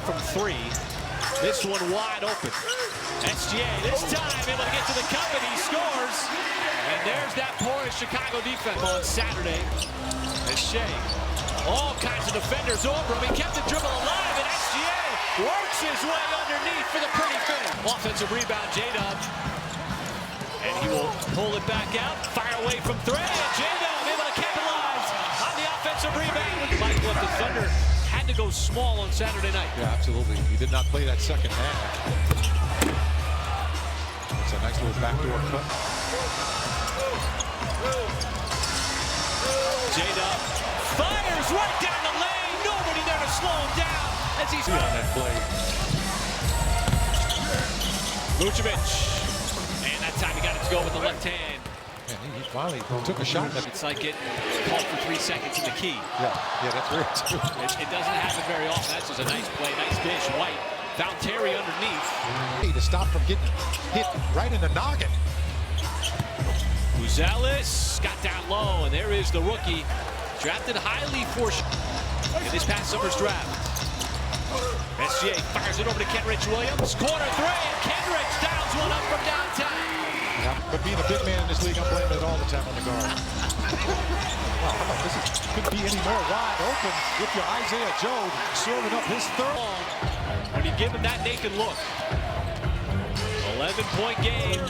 From three. This one wide open. SGA this time able to get to the cup and he scores. And there's that porous Chicago defense on Saturday. As Shea, all kinds of defenders over him. He kept the dribble alive and SGA works his way underneath for the pretty finish. Offensive rebound, J-Dub. And he will pull it back out, fire away from three. And J-Dub able to capitalize on the offensive rebound. Mike with the Thunder had to go small on Saturday night. Yeah, absolutely. He did not play that second half. That's a nice little backdoor cut. J-Dub fires right down the lane. Nobody there to slow him down as he's on that play. Vucevic. And that time he got it to go with the left hand. And he finally took a shot. It's like it called for 3 seconds in the key. Yeah, that's right. It doesn't happen very often. That's just a nice play, nice dish. White found Terry underneath. To stop from getting hit right in the noggin. Uzelis got down low, and there is the rookie. Drafted highly for in this past summer's draft. SGA fires it over to Kenrich Williams. Corner three, and Kenrich dials one up from downtown. Yeah, but being a big man in this league, I'm blaming it all the time on the guard. Wow, how about this? Couldn't be any more wide open with your Isaiah Joe serving up his third. When you give him that naked look. 11-point game.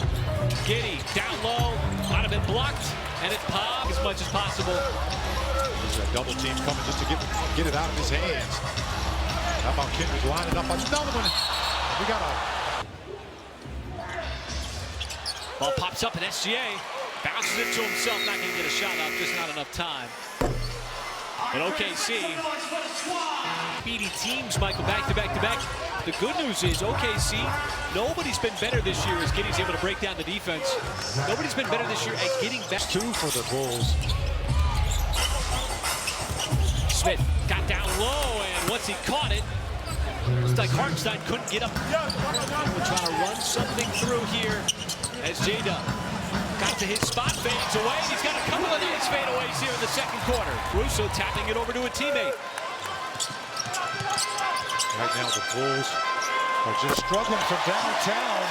Giddey down low. Might have been blocked, and it popped as much as possible. There's a double team coming just to get it out of his hands. How about Kendrick lining up another one? We got a... Ball pops up and SGA bounces it to himself. Not going to get a shot up, just not enough time. But OKC, speedy teams, Michael, back to back to back. The good news is OKC, nobody's been better this year as Giddey's able to break down the defense. Nobody's been better this year at getting back. Two for the Bulls. Smith got down low, and once he caught it, looks like Hartenstein couldn't get up. We're trying to run something through here as J-Dub got to his spot, fades away. He's got a couple of nice fadeaways here in the second quarter. Russo tapping it over to a teammate. Right now the Bulls are just struggling from downtown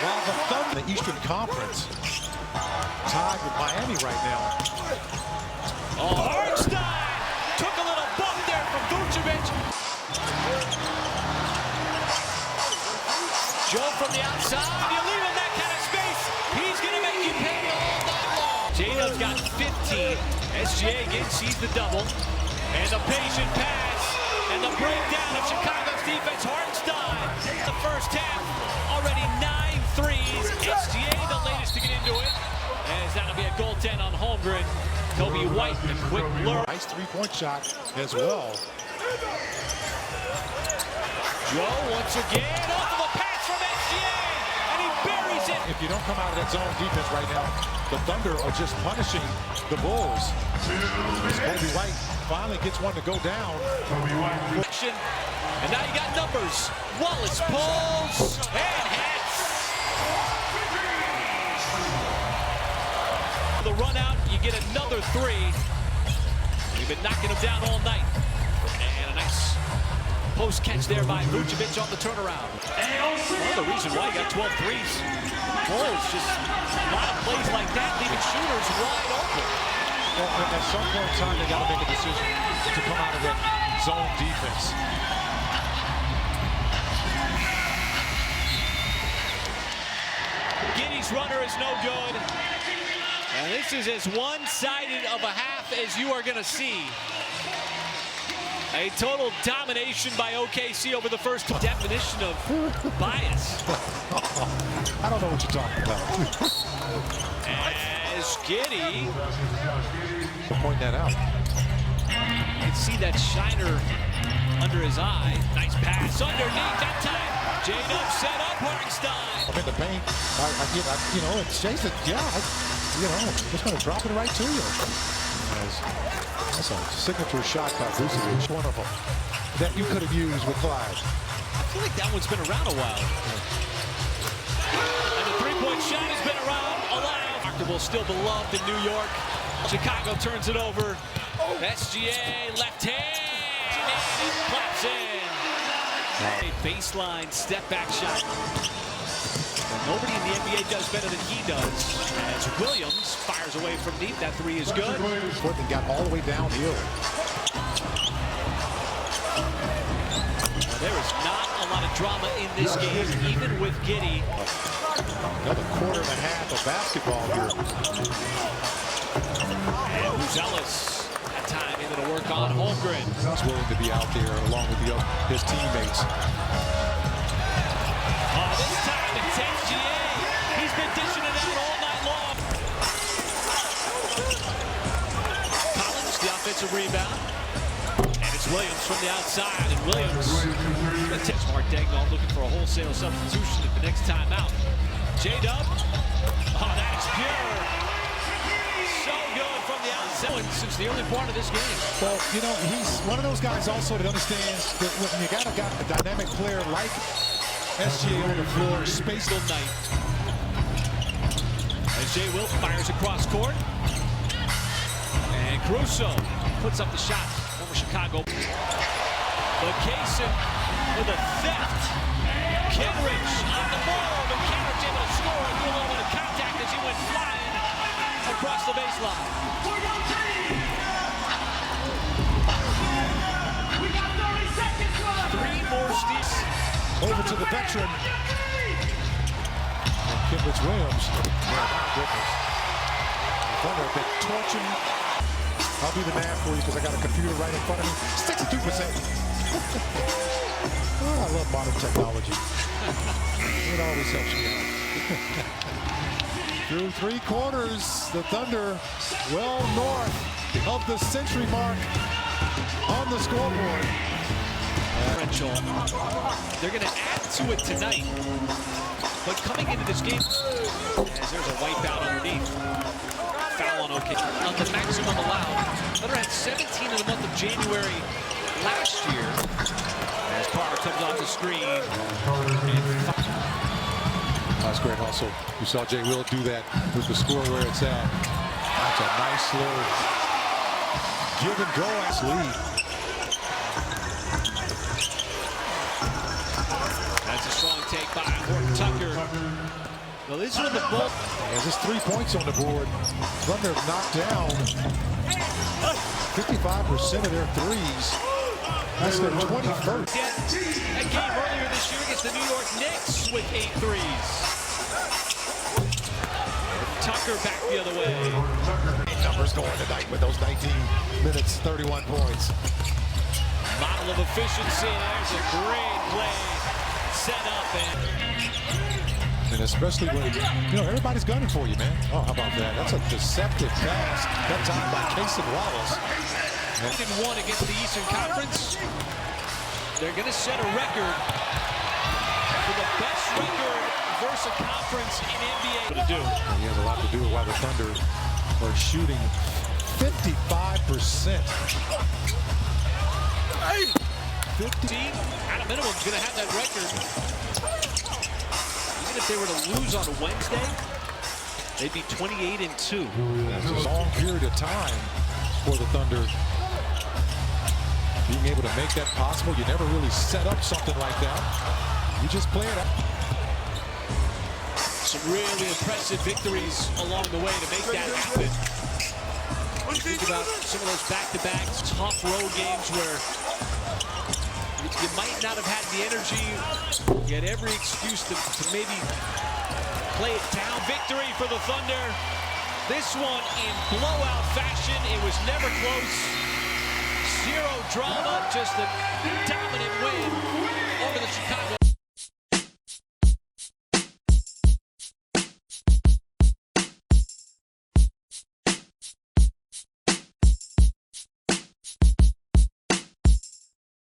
while the Thunder, the Eastern Conference, tied with Miami right now. Oh, Hartenstein took a little bump there from Vucevic. Joe from the outside. You leave him that kind of space, he's going to make you pay all night long. J-Dub's got 15. SGA again sees the double. And a patient pass. And the breakdown of Chicago's defense. Hartenstein. The first half, already 9 threes. SGA the latest to get into it. As that'll be a goaltend on Holmgren. Kobe White, the quick lure. Nice three-point shot as well. Joe once again off of a pass from SGA, and he buries it. If you don't come out of that zone defense right now, the Thunder are just punishing the Bulls. As Kobe White finally gets one to go down. And now you got numbers. Wallace pulls and hits. The run out, you get another three. We've been knocking them down all night. And a nice post catch there by Vucevic on the turnaround. Another reason why he got 12 threes. Bulls just a lot of plays like that, leaving shooters wide open. Well, at some point in time, they got to make a decision to come out of that zone defense. Giddey's runner is no good. And this is as one-sided of a half as you are going to see. A total domination by OKC over the first definition of bias. I don't know what you're talking about. As Giddey, point that out. You can see that shiner under his eye. Nice pass underneath that time. J-Dub set up Hartenstein. I'm in the paint. You know, it's Jason. Yeah, just going to drop it right to you. That's a signature shot by Vucevic. One of them that you could have used with Clyde. I feel like that one's been around a while. And the three-point shot has been around a while. respectable, still beloved in New York. Chicago turns it over. SGA, left hand, and it claps in. A baseline step-back shot. And nobody in the NBA does better than he does. As Williams fires away from deep, that three is good. Portland got all the way downhill. There is not a lot of drama in this game, even with Giddey. Another quarter and a half of basketball here. And Buzelis, that time able to work on Holmgren. He's willing to be out there along with his teammates. Oh, this time it's SGA. He's been dishing it out all night long. Collins, the offensive rebound. Williams from the outside, and Williams attempts Mark Daigneault looking for a wholesale substitution at the next time out. J-Dub, oh, that is pure. So good from the outside since the early part of this game. Well, you know, he's one of those guys also that understands that when you got a dynamic player like SGA on the floor, space all night. As Jay Wilt fires across court, and Caruso puts up the shot. Former Chicago. But Kaysen with a theft. Kenrich on the ball, but Kenrich able to score through a little bit of contact as he went flying across the baseline. Three more steals. Over to the veteran. And Kenrich Williams. Oh, my goodness. Thunder have been torching. I'll do the math for you because I got a computer right in front of me. 62%. Oh, I love modern technology. It always helps me out. Through three quarters, the Thunder well north of the century mark on the scoreboard. They're going to add to it tonight. But coming into this game, as there's a wipeout underneath. Foul on OK. On the maximum allowed. Thunder had 17 in the month of January last year. As Carter comes off the screen. That's great. Also, you saw Jay Will do that with the score where it's at. That's a nice little give and go lead. That's a strong take by Horton Tucker. Well, this is the ball. There's just 3 points on the board. Thunder knocked down 55% of their threes. That's their 21st. That game earlier this year against the New York Knicks with 8 threes. Tucker back the other way. Numbers going tonight with those 19 minutes, 31 points. Model of efficiency. There's a great play set up and especially when, you know, everybody's gunning for you, man. Oh, how about that? That's a deceptive pass. That time by Kaysen Wallace. And one against the Eastern Conference. They're going to set a record for the best record versus a conference in NBA. To do. And he has a lot to do with why the Thunder are shooting 55%. 50 at a minimum is going to have that record. Even if they were to lose on a Wednesday, they'd be 28-2. That's a long period of time for the Thunder. Being able to make that possible, you never really set up something like that. You just play it out. Some really impressive victories along the way to make that happen. Think about some of those back-to-back tough road games where you might not have had the energy. You had every excuse to maybe play it down. Victory for the Thunder. This one in blowout fashion. It was never close. Zero drama, just a dominant win over the Chicago.